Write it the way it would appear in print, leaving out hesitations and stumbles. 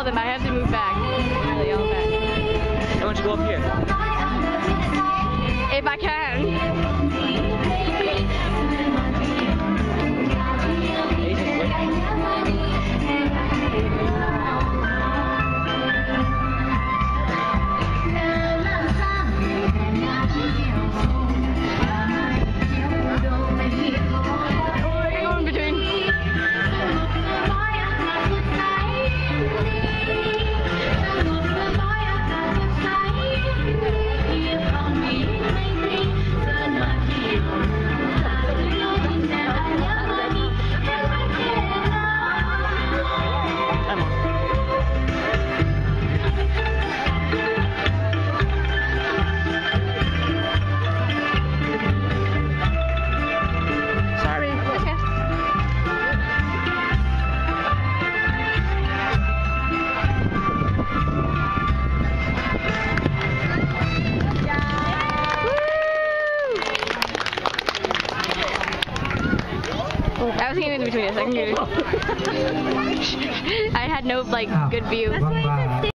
them. I have to move back. Really, all back. Why don't you go up here? If I can. I was getting in between us. I had no good view.